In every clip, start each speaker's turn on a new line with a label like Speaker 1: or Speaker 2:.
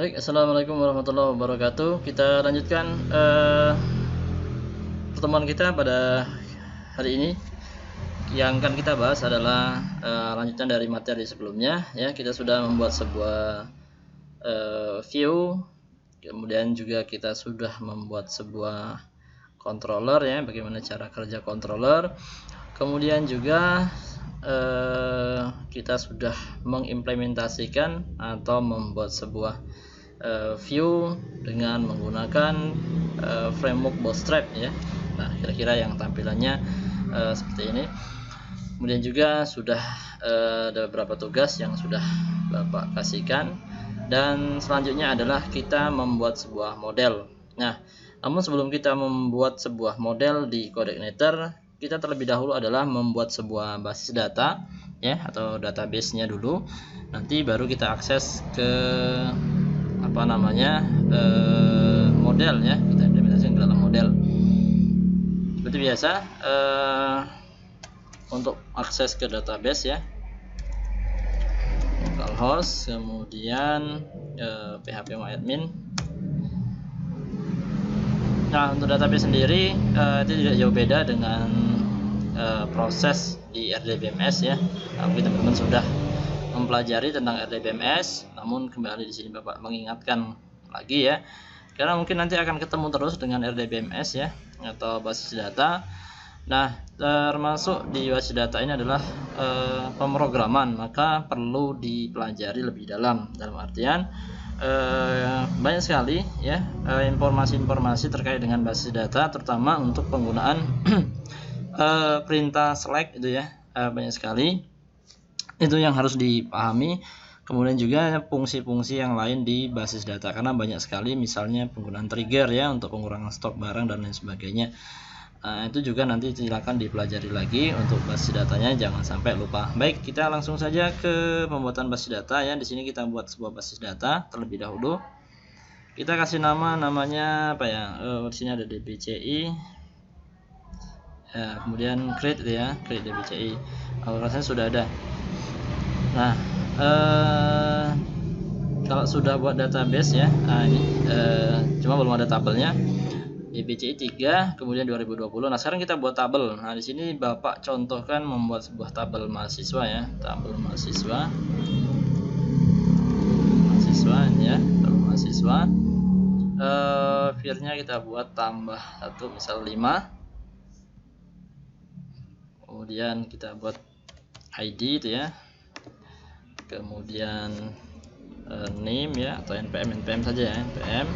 Speaker 1: Baik, assalamualaikum warahmatullahi wabarakatuh. Kita lanjutkan pertemuan kita pada hari ini. Yang akan kita bahas adalah lanjutan dari materi sebelumnya. Ya, kita sudah membuat sebuah view, kemudian juga kita sudah membuat sebuah controller, ya, bagaimana cara kerja controller. Kemudian juga kita sudah mengimplementasikan atau membuat sebuah view dengan menggunakan framework Bootstrap, ya. Nah, kira-kira yang tampilannya seperti ini. Kemudian juga sudah ada beberapa tugas yang sudah Bapak kasihkan, dan selanjutnya adalah kita membuat sebuah model. Nah, namun sebelum kita membuat sebuah model di Codeignitor, kita terlebih dahulu adalah membuat sebuah basis data, ya, atau database-nya dulu. Nanti baru kita akses ke model, ya, kita implementasikan ke dalam model. Seperti biasa, untuk akses ke database, ya, localhost, kemudian phpMyAdmin. Nah, untuk database sendiri itu tidak jauh beda dengan proses di RDBMS, ya. Mungkin teman-teman sudah mempelajari tentang RDBMS, namun kembali di sini Bapak mengingatkan lagi, ya, karena mungkin nanti akan ketemu terus dengan RDBMS, ya, atau basis data. Nah, termasuk di basis data ini adalah pemrograman, maka perlu dipelajari lebih dalam artian banyak sekali, ya, informasi-informasi terkait dengan basis data, terutama untuk penggunaan perintah select itu, ya, banyak sekali itu yang harus dipahami. Kemudian juga fungsi-fungsi yang lain di basis data, karena banyak sekali, misalnya penggunaan trigger, ya, untuk pengurangan stok barang dan lain sebagainya. Itu juga nanti silakan dipelajari lagi untuk basis datanya, jangan sampai lupa. Baik, kita langsung saja ke pembuatan basis data, ya. Di sini kita buat sebuah basis data terlebih dahulu. Kita kasih namanya apa, ya? Di sini ada dbci, ya, kemudian create, ya, create dbci. Rasanya sudah ada. Nah, kalau sudah buat database, ya, ini cuma belum ada tabelnya. dbci 3, kemudian 2020. Nah, sekarang kita buat tabel. Nah, di sini Bapak contohkan membuat sebuah tabel mahasiswa, ya, tabel mahasiswa, ya, tabel mahasiswa. Firnya kita buat tambah 1, misal 5. Kemudian kita buat ID itu, ya, kemudian name, ya, atau npm saja, ya, npm,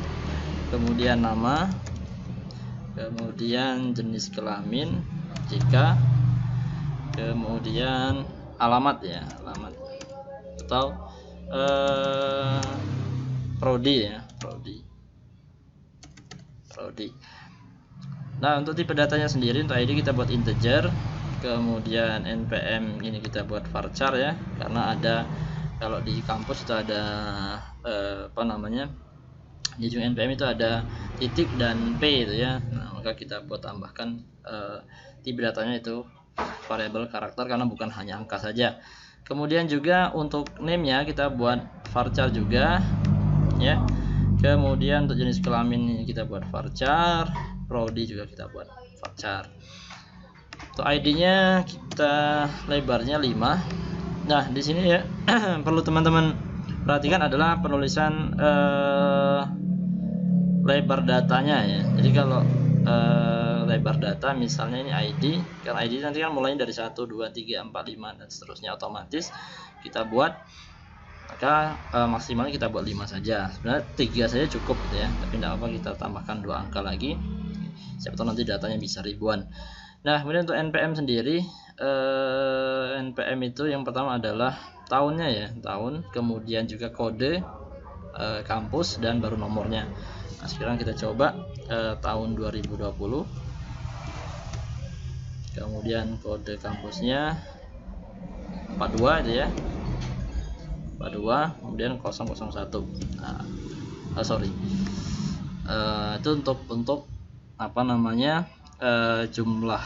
Speaker 1: kemudian nama, kemudian jenis kelamin jika, kemudian alamat, ya, alamat, atau prodi, ya, prodi. Nah, untuk tipe datanya sendiri, untuk ID kita buat integer, kemudian npm ini kita buat varchar, ya, karena ada, kalau di kampus itu ada di ujung npm itu ada titik dan p itu, ya. Nah, maka kita buat tambahkan tipe datanya itu variabel karakter, karena bukan hanya angka saja. Kemudian juga untuk name-nya kita buat varchar juga, ya. Kemudian untuk jenis kelamin ini kita buat varchar, prodi juga kita buat varchar. Untuk ID-nya kita lebarnya 5. Nah, di sini, ya, perlu teman-teman perhatikan adalah penulisan lebar datanya, ya. Jadi kalau lebar data, misalnya ini ID, karena ID nanti kan mulai dari 1, 2, 3, 4, 5 dan seterusnya, otomatis kita buat, maka maksimalnya kita buat 5 saja. Sebenarnya 3 saja cukup, gitu, ya, tapi tidak apa, kita tambahkan 2 angka lagi, siapa tahu nanti datanya bisa ribuan. Nah, kemudian untuk npm sendiri, npm itu yang pertama adalah tahunnya, ya, tahun, kemudian juga kode kampus, dan baru nomornya. Nah, sekarang kita coba tahun 2020, kemudian kode kampusnya 42 itu, ya, 42, kemudian 001. Nah, itu untuk jumlah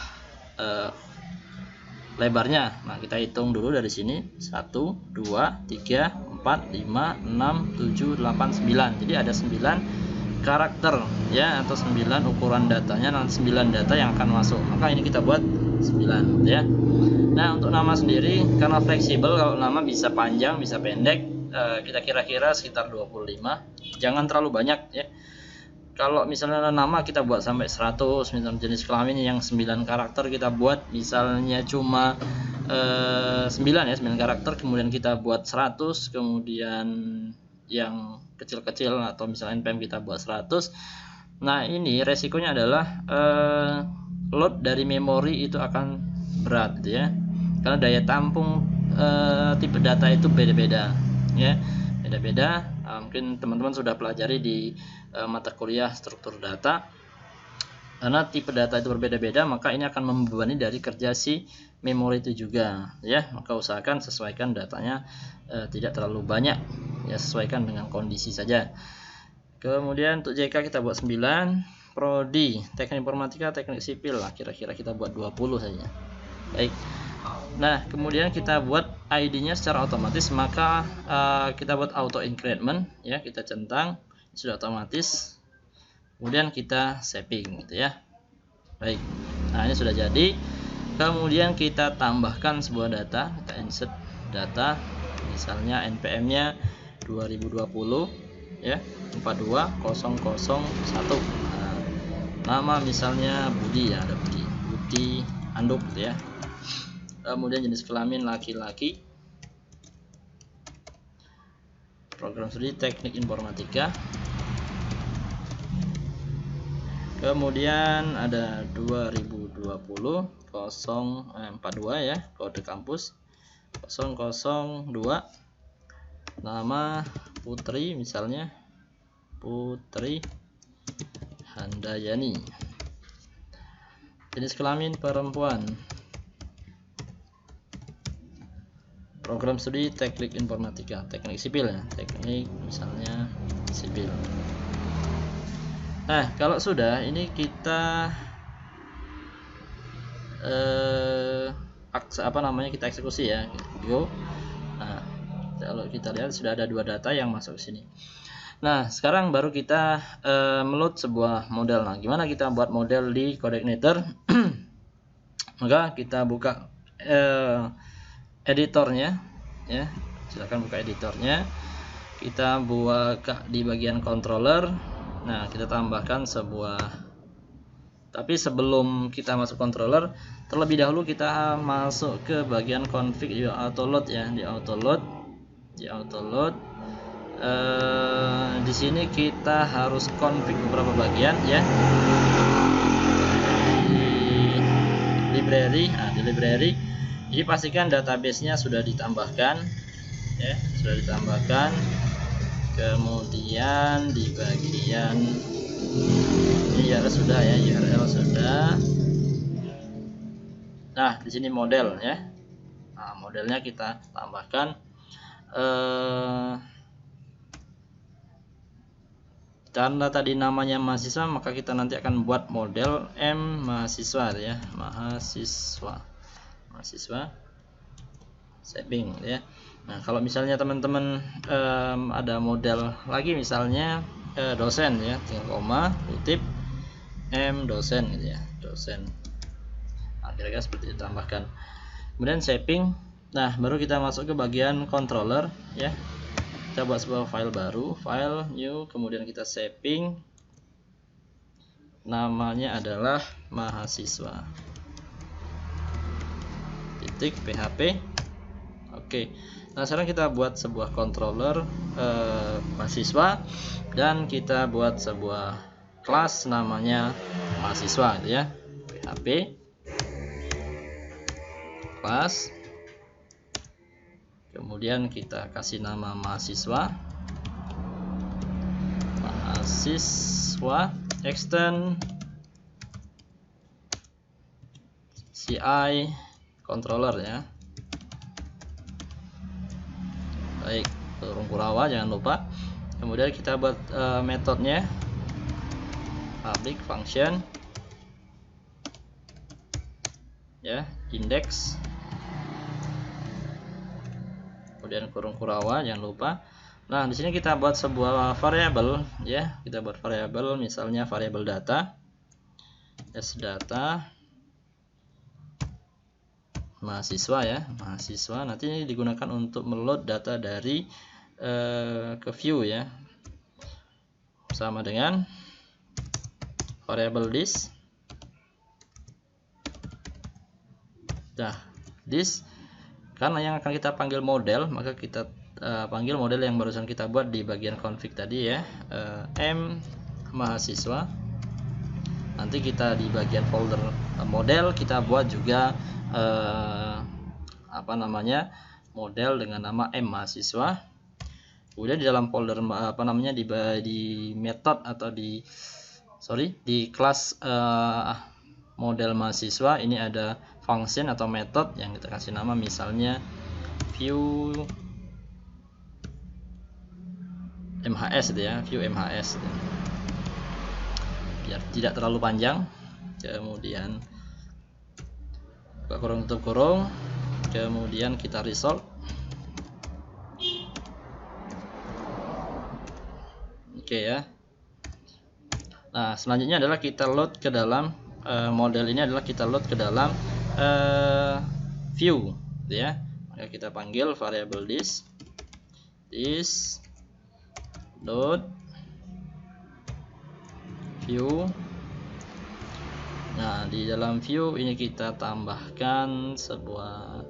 Speaker 1: lebarnya. Nah, kita hitung dulu dari sini, 1, 2, 3, 4, 5, 6, 7, 8, 9. Jadi ada 9 karakter ya, atau 9 ukuran datanya, dan 9 data yang akan masuk. Maka ini kita buat 9 ya. Nah, untuk nama sendiri karena fleksibel, kalau nama bisa panjang bisa pendek, kita kira-kira sekitar 25. Jangan terlalu banyak ya. Kalau misalnya nama kita buat sampai 100, misalnya jenis kelamin yang 9 karakter kita buat misalnya cuma 9 ya, 9 karakter, kemudian kita buat 100, kemudian yang kecil-kecil atau misalnya npm kita buat 100. Nah, ini resikonya adalah load dari memori itu akan berat ya, karena daya tampung tipe data itu beda-beda ya, beda-beda. Mungkin teman-teman sudah pelajari di mata kuliah struktur data. Karena tipe data itu berbeda-beda, maka ini akan membebani dari kerja si memori itu juga ya. Maka usahakan sesuaikan datanya tidak terlalu banyak ya, sesuaikan dengan kondisi saja. Kemudian untuk JK kita buat 9, Prodi, Teknik Informatika, Teknik Sipil lah, kira-kira kita buat 20 saja. Baik. Nah, kemudian kita buat ID-nya secara otomatis, maka kita buat auto increment ya, kita centang, sudah otomatis. Kemudian kita saving gitu ya. Baik. Nah, ini sudah jadi. Kemudian kita tambahkan sebuah data, kita insert data, misalnya npm-nya 2020 ya, 42001. Nah, nama misalnya Budi ya, ada Budi Anduk gitu ya. Kemudian jenis kelamin laki-laki, program studi teknik informatika. Kemudian ada 2020 042 ya, kode kampus 002, nama Putri misalnya Putri Handayani, jenis kelamin perempuan, program studi teknik informatika, teknik sipil ya, teknik misalnya sipil. Nah, kalau sudah ini kita kita eksekusi ya, go. Nah, kalau kita lihat sudah ada 2 data yang masuk ke sini. Nah, sekarang baru kita meload sebuah model. Nah, gimana kita buat model di Codeignator? Maka kita buka editornya ya, silakan buka editornya. Kita buka di bagian controller. Nah, kita tambahkan sebuah, tapi sebelum kita masuk controller, terlebih dahulu kita masuk ke bagian config di autoload ya, di autoload. Di sini kita harus config beberapa bagian ya. Di library, jadi pastikan database-nya sudah ditambahkan ya, sudah ditambahkan. Kemudian di bagian URL sudah ya, URL sudah. Nah, di sini model ya. Nah, modelnya kita tambahkan karena tadi namanya mahasiswa, maka kita nanti akan buat model M mahasiswa ya, mahasiswa saving ya. Nah, kalau misalnya teman-teman ada model lagi misalnya dosen ya, tinggal koma, kutip M dosen gitu ya, dosen. Nah, kira-kira seperti itu, tambahkan. Kemudian saving. Nah, baru kita masuk ke bagian controller ya. Kita buat sebuah file baru, file new, kemudian kita saving. Namanya adalah mahasiswa .php. Oke. Nah, sekarang kita buat sebuah controller mahasiswa, dan kita buat sebuah kelas namanya mahasiswa gitu ya, php kelas. Kemudian kita kasih nama mahasiswa extend CI controller ya. Baik, turun Kurawa jangan lupa. Kemudian kita buat metodenya public function ya, index kemudian kurung Kurawa, jangan lupa. Nah, di sini kita buat sebuah variabel ya. Kita buat variabel, misalnya variabel data. Data mahasiswa ya, mahasiswa. Nanti ini digunakan untuk meload data dari ke view ya. Sama dengan variabel this. Nah, this karena yang akan kita panggil model, maka kita panggil model yang barusan kita buat di bagian config tadi ya, m mahasiswa. Nanti kita di bagian folder model kita buat juga model dengan nama m mahasiswa. Kemudian di dalam folder di method atau di kelas model mahasiswa ini ada function atau method yang kita kasih nama misalnya view MHS gitu ya, view MHS gitu. Biar tidak terlalu panjang. Kemudian buka kurung tutup kurung, kemudian kita resolve. Oke ya. Nah, selanjutnya adalah kita load ke dalam model ini adalah kita load ke dalam view gitu ya. Maka kita panggil variabel this load view. Nah, di dalam view ini kita tambahkan sebuah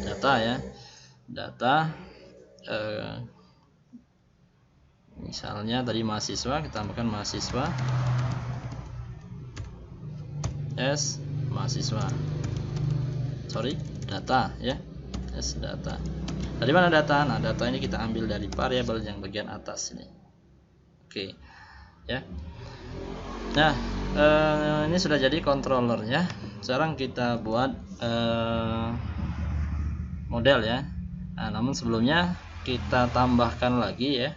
Speaker 1: data ya, data misalnya tadi mahasiswa, kita tambahkan mahasiswa s mahasiswa, data ya, s data. Dari mana data? Nah, data ini kita ambil dari variabel yang bagian atas ini. Oke ya. Nah, ini sudah jadi controllernya. Sekarang kita buat model ya. Nah, namun sebelumnya kita tambahkan lagi ya.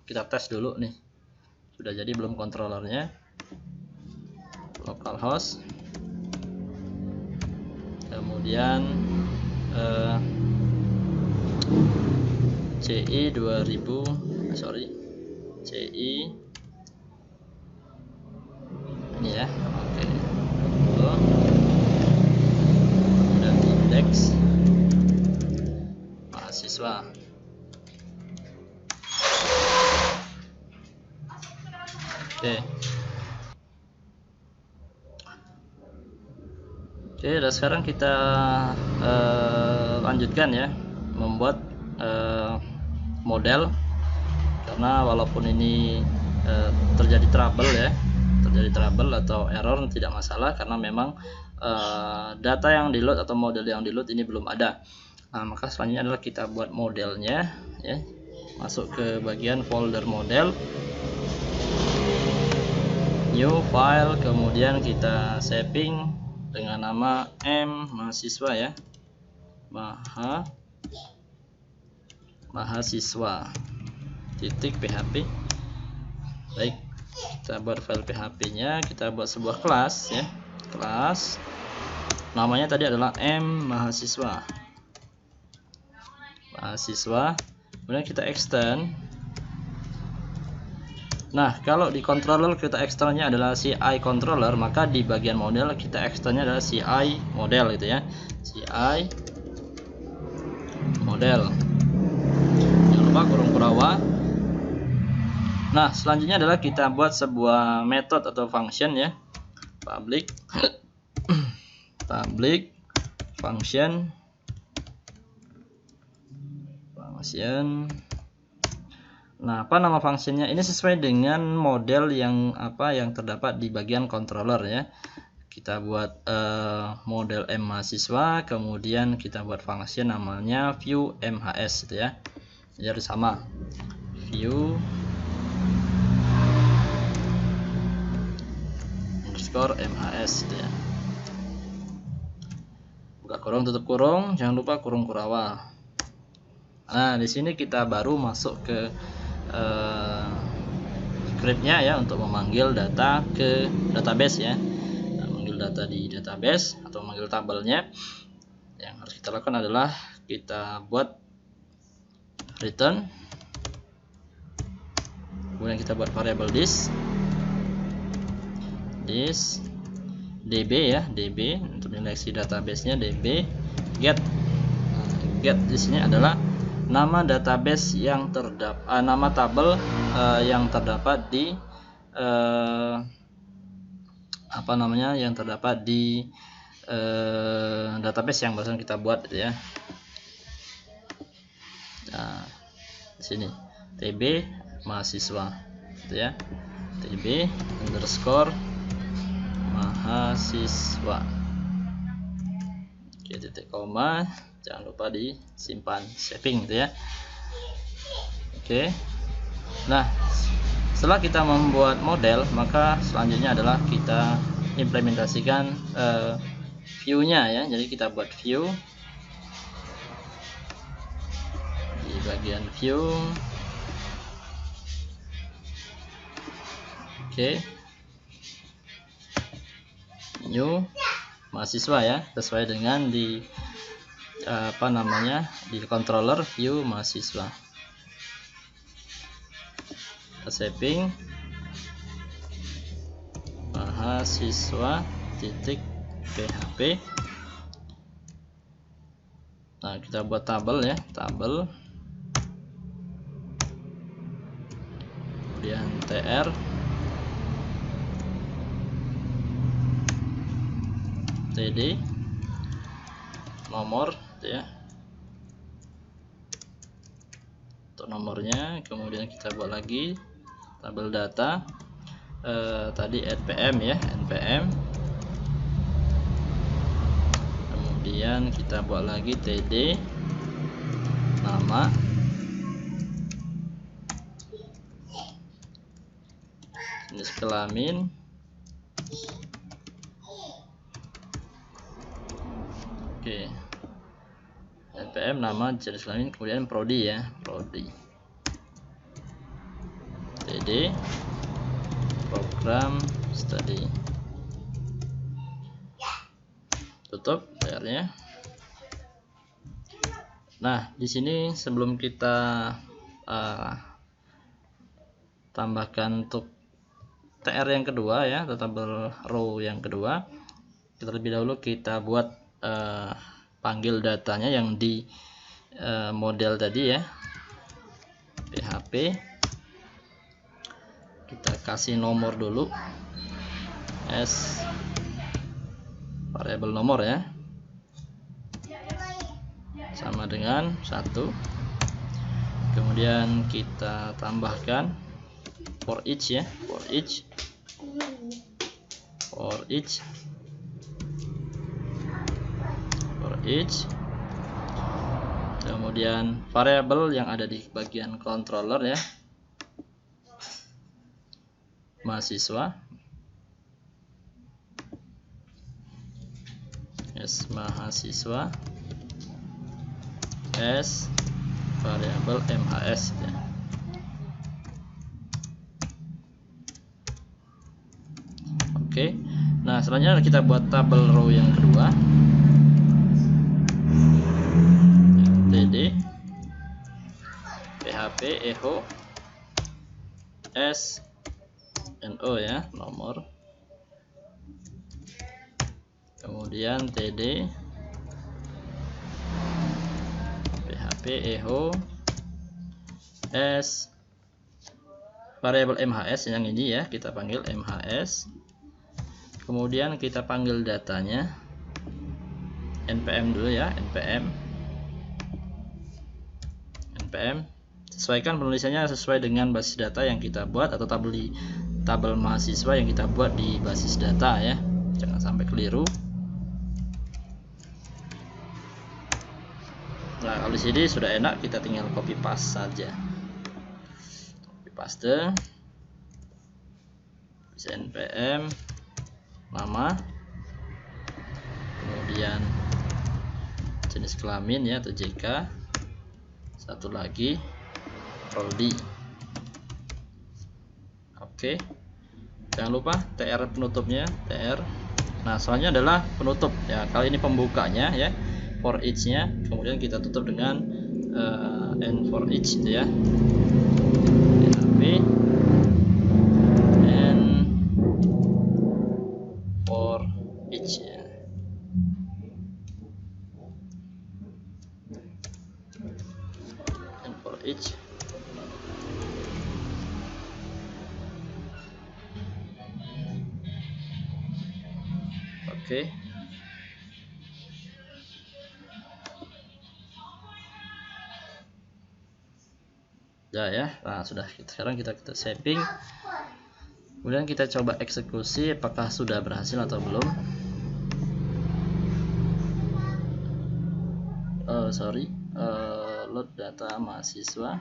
Speaker 1: Kita tes dulu nih. Sudah jadi belum controllernya? Localhost. Kemudian CI 2000 CI ini ya. Oke. Kemudian index mahasiswa. Oke. Oke, dan sekarang kita lanjutkan ya, membuat model. Karena walaupun ini terjadi trouble atau error, tidak masalah karena memang data yang di load atau model yang di load ini belum ada. Nah, maka selanjutnya adalah kita buat modelnya ya. Masuk ke bagian folder model, new file, kemudian kita saving dengan nama m mahasiswa ya, mahasiswa .php. Baik, kita buat file PHP nya, kita buat sebuah kelas ya, kelas namanya tadi adalah m mahasiswa, kemudian kita extend. Nah, kalau di controller kita extendnya adalah CI controller, maka di bagian model kita extendnya adalah CI model gitu ya, CI model. Jangan lupa kurung Kurawa. Nah, selanjutnya adalah kita buat sebuah method atau function ya, public function. Nah, apa nama fungsinya? Ini sesuai dengan model yang terdapat di bagian controller ya. Kita buat model m mahasiswa, kemudian kita buat function namanya view mhs gitu ya. Jadi harus sama, view underscore mhs gitu ya. Buka kurung tutup kurung, jangan lupa kurung Kurawa. Nah, di sini kita baru masuk ke scriptnya ya, untuk memanggil data ke database ya. Nah, memanggil memanggil data di database atau memanggil tabelnya, yang harus kita lakukan adalah kita buat return, kemudian kita buat variabel this db ya, db untuk menyeleksi database-nya, db get. Get di sini adalah nama database yang terdapat, nama tabel yang terdapat di yang terdapat di database yang barusan kita buat gitu ya. Nah, di sini tb mahasiswa gitu ya, tb underscore mahasiswa. Oke, titik koma, jangan lupa disimpan, saving gitu ya. Oke, nah setelah kita membuat model, maka selanjutnya adalah kita implementasikan view-nya ya. Jadi kita buat view di bagian view. Oke, new mahasiswa ya, sesuai dengan di di controller view mahasiswa. Saving mahasiswa titik php. Nah, kita buat tabel ya, tabel, kemudian tr, td, nomor gitu ya, untuk nomornya. Kemudian kita buat lagi tabel data, tadi npm ya, npm. Kemudian kita buat lagi td, nama, jenis kelamin, oke, npm, nama, jenis kelamin, kemudian prodi ya, prodi, td, program study, tutup layarnya. Nah, di sini sebelum kita tambahkan untuk tr yang kedua ya, atau tabel row yang kedua, kita lebih dahulu kita buat panggil datanya yang di model tadi ya, php. Kita kasih nomor dulu, s variabel nomor ya, sama dengan 1. Kemudian kita tambahkan for each ya, for each. Kemudian variabel yang ada di bagian controller ya, mahasiswa, s mahasiswa, s variabel mhs ya. Oke, nah selanjutnya kita buat tabel row yang kedua, td php echo s no ya, nomor, kemudian td php echo s variabel mhs yang ini ya, kita panggil mhs. Kemudian kita panggil datanya, npm dulu ya, npm. Sesuaikan penulisannya sesuai dengan basis data yang kita buat atau tabel mahasiswa yang kita buat di basis data ya, jangan sampai keliru. Nah, kalau di sini sudah enak, kita tinggal copy paste saja. Copy paste, npm, nama, kemudian jenis kelamin ya, atau JK, satu lagi prodi. Oke, jangan lupa tr penutupnya, tr Nah, selanjutnya adalah penutup ya. Kali ini pembukanya ya, for each-nya, kemudian kita tutup dengan and for each gitu ya. And for each ya. And for each. Oke. Ya. Nah, sudah. Sekarang kita saving. Kemudian kita coba eksekusi apakah sudah berhasil atau belum. Load data mahasiswa.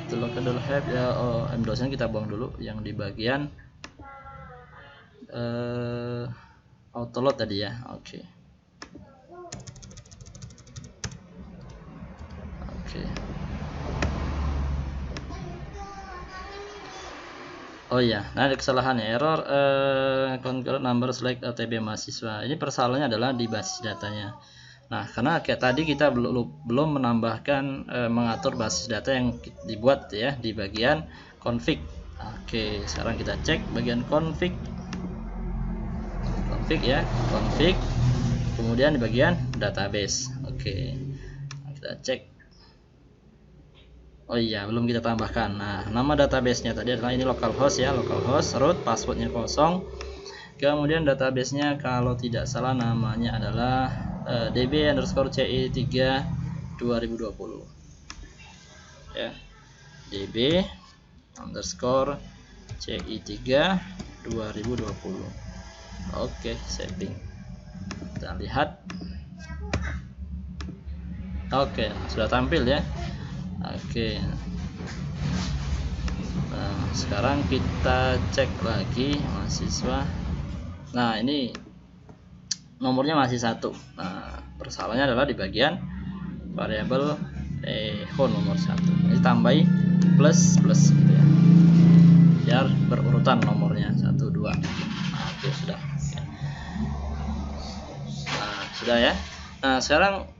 Speaker 1: The local help ya. M-dosen kita buang dulu yang di bagian autoload tadi ya. Oke. Oh iya, nah ada kesalahan ya, error concurrent number select OTB mahasiswa. Ini persoalannya adalah di basis datanya. Nah, karena kayak tadi kita belum menambahkan mengatur basis data yang dibuat ya di bagian config. Oke, sekarang kita cek bagian config ya, config. Kemudian di bagian database. Oke, nah, kita cek. Oh iya, belum kita tambahkan. Nah, nama database-nya tadi adalah ini localhost ya, localhost, root, passwordnya kosong. Kemudian database-nya kalau tidak salah namanya adalah db_ci3 2020 ya, db_ci3 2020. Oke, saving. Kita lihat. Oke, sudah tampil ya. Oke. Nah, sekarang kita cek lagi mahasiswa. Nah, ini nomornya masih 1. Nah, persoalannya adalah di bagian variabel nomor 1. Ini tambahi plus gitu ya. Biar berurutan nomornya 1 2. Nah, oke, sudah. Nah, sudah ya. Nah, sekarang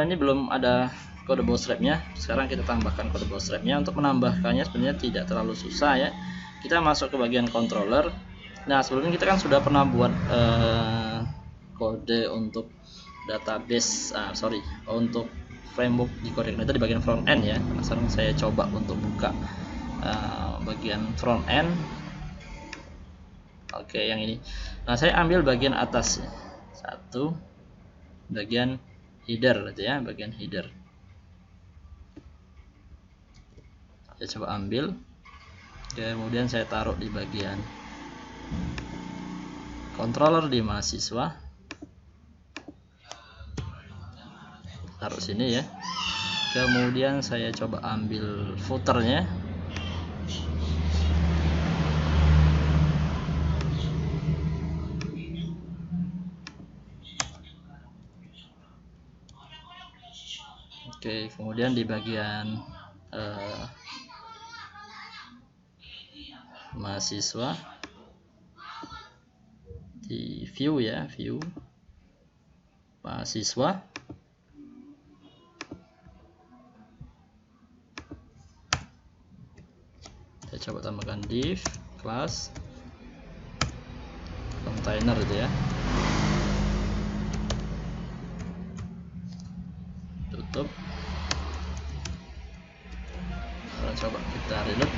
Speaker 1: ini belum ada kode bootstrap-nya. Sekarang kita tambahkan kode bootstrap-nya. Untuk menambahkannya sebenarnya tidak terlalu susah ya. Kita masuk ke bagian controller. Nah, sebelumnya kita kan sudah pernah buat kode untuk database, untuk framework di kode itu di bagian front end ya. Nah, sekarang saya coba untuk buka bagian front end. Oke, yang ini. Nah, saya ambil bagian atas ya. 1 bagian header gitu ya, bagian header. Saya coba ambil, kemudian saya taruh di bagian controller di mahasiswa, taruh sini ya. Kemudian saya coba ambil footernya, oke. Kemudian di bagian mahasiswa di view ya, view mahasiswa, saya coba tambahkan div class container gitu ya, tutup. Coba kita reload.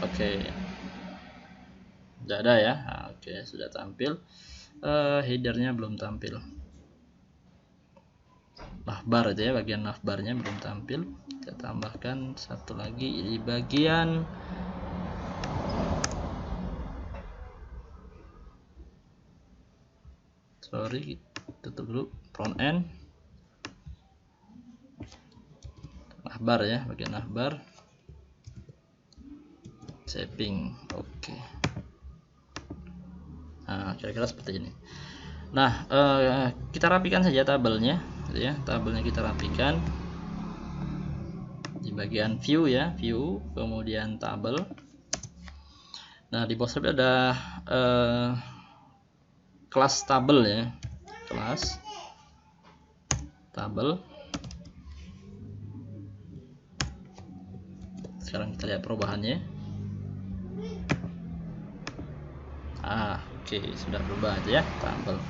Speaker 1: Oke, sudah ada ya. Oke, sudah tampil. Headernya belum tampil. Navbar itu ya, bagian navbarnya belum tampil. Kita tambahkan satu lagi di bagian tutup dulu front end. Navbar ya, bagian navbar, saving. Oke. Nah, kira-kira seperti ini. Nah, kita rapikan saja tabelnya gitu ya. Tabelnya kita rapikan di bagian view ya, view, kemudian tabel. Nah di box tabel ada kelas tabel ya, kelas tabel. Sekarang kita lihat perubahannya. Oke, sudah berubah aja ya tabel.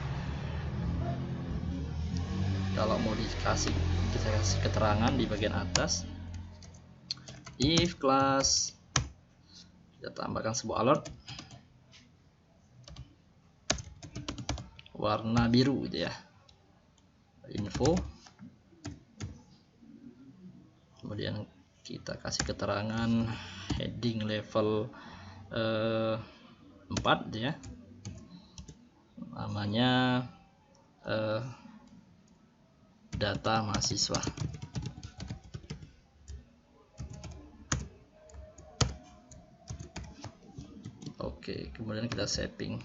Speaker 1: Kalau mau kita kasih keterangan di bagian atas, if class, kita tambahkan sebuah alert warna biru gitu ya, info, kemudian kita kasih keterangan heading level 4 gitu ya, namanya data mahasiswa. Oke, kemudian kita saving.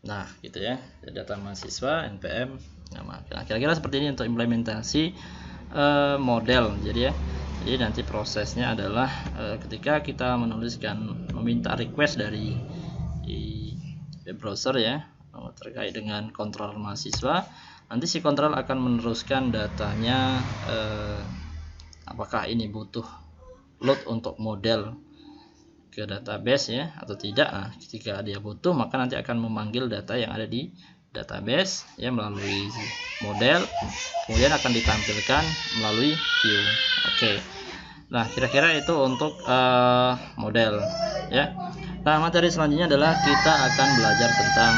Speaker 1: Nah gitu ya, data mahasiswa npm nama. Nah, kira-kira seperti ini untuk implementasi model. Jadi nanti prosesnya adalah ketika kita meminta request dari web browser ya terkait dengan kontrol mahasiswa, nanti si kontrol akan meneruskan datanya, apakah ini butuh load untuk model ke database ya atau tidak. Nah, ketika dia butuh, maka nanti akan memanggil data yang ada di database ya melalui model, kemudian akan ditampilkan melalui view. Oke. Nah, kira-kira itu untuk model ya. Nah, materi selanjutnya adalah kita akan belajar tentang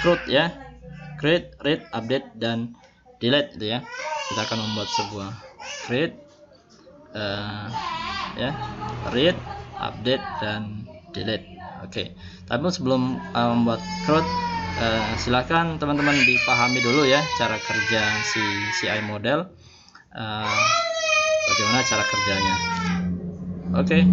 Speaker 1: CRUD ya. Create, read, update, dan delete gitu ya. Kita akan membuat sebuah create, ya, read, update, dan delete. Oke. Tapi sebelum membuat CRUD, silakan teman-teman dipahami dulu ya cara kerja si CI model, bagaimana cara kerjanya. Oke.